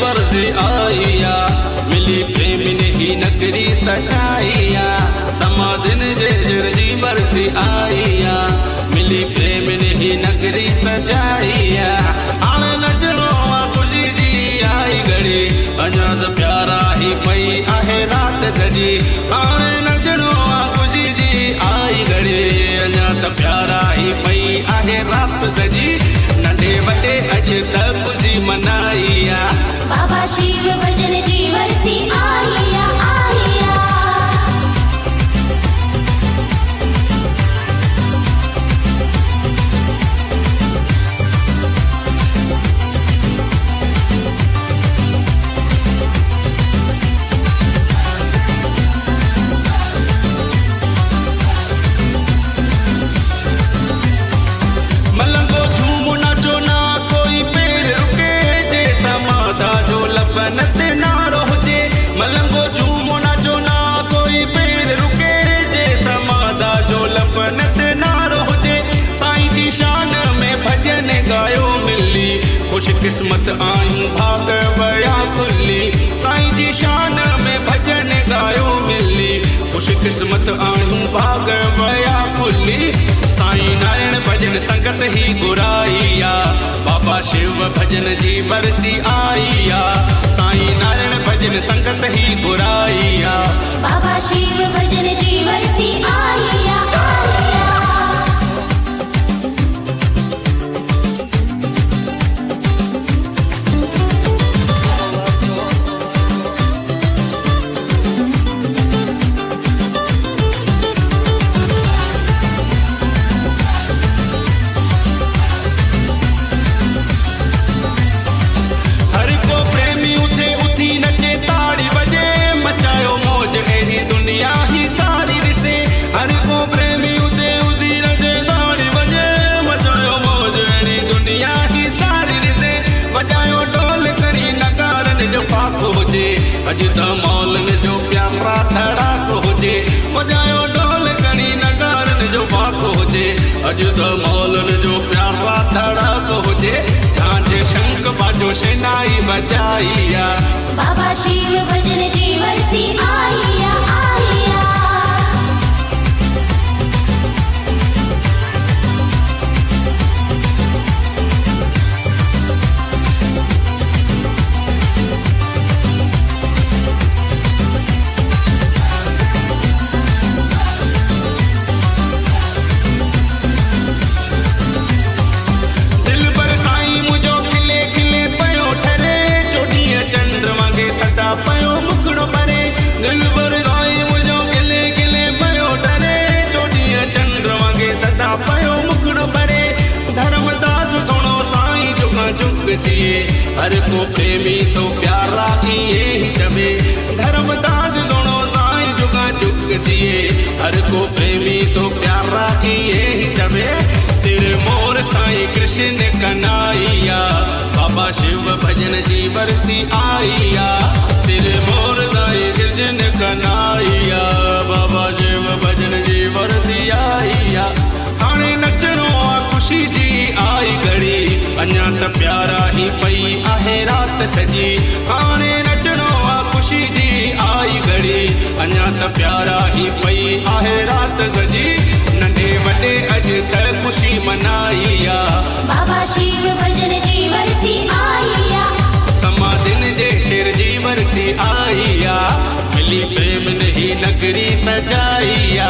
आइया मिली प्रेम नहीं नगरी सचाइया समाधिन जी बरसी आइया मिली प्रेम नहीं नगरी सजाइया हाणे नजरो खुशी जी आई घड़ी अञा त प्यारा ही पई आहे रात सजी हाणे नजरो खुशी जी आई घड़ी अञा त प्यारा ही पई आहे रात सजी नंढे वॾे अॼु त खुशी मनाइया बाबा शिव भजन जी बरसी आइया आइया मलंगो झूम नाचो ना कोई पेड़ रुके जे समाधा जो लपनत ना रोजे मलंगो झूम नाचो ना कोई पेड़ रुके जे समाधा जो लपनत ना रोजे साईं जी शान में भजन गायो मिली खुश किस्मत आयूं भाग बया खुली साईं जी शान में भजन गायो मिली खुश किस्मत आयूं भाग बया खुली साईं नारायण भजन संगत ही गुराइया बाबा शिव भजन जी बरसी आइया साईं नारायण भजन संगत ही गुराइया बाबा शिव भजन जी बरसी आइया आइया अॼु त मौलनि जो प्यारा धड़ाको हुजे वॼायो ढोल खणी नगारनि जो फाको हुजे अॼु त मौलनि जो प्यारा धड़ाको हुजे झांझ शंख बाजो शहनाई बजाइया बाबा शिव भजन जी बरसी आइया आइया सदा पयो मुखड़ो परे दिल भर साईं मुझो गिले गिले पयो डरे चोॾीअ चंद्र वांगे सदा पयो मुखड़ो परे धर्मदास सुनो साईं जुगा जुग जिए हर को प्रेमी तो प्यारा इहे ही चवे धर्मदास सुनो साईं जुगा जुग जिए हर को प्रेमी तो प्यारा इहे ही चवे सिर मोर साईं कृष्ण कन्हैया बाबा शिव भजन जी बरसी आइया सिर मोर साईं कृष्ण कन्हैया बाबा शिव भजन जी बरसी आइया हाणे नचणो खुशी जी आई घड़ी अञा त प्यारा ही पई आहे रात सजी हाणे नचणो खुशी जी आई घड़ी अञा त प्यारा ही पई आहे रात सजी नंढे वॾे अॼु त खुशी मनाइया बाबा शिव भजन जी बरसी आइया समाधिन जे शेर जी बरसी आइया मिली प्रेम नहीं नगरी सजाइया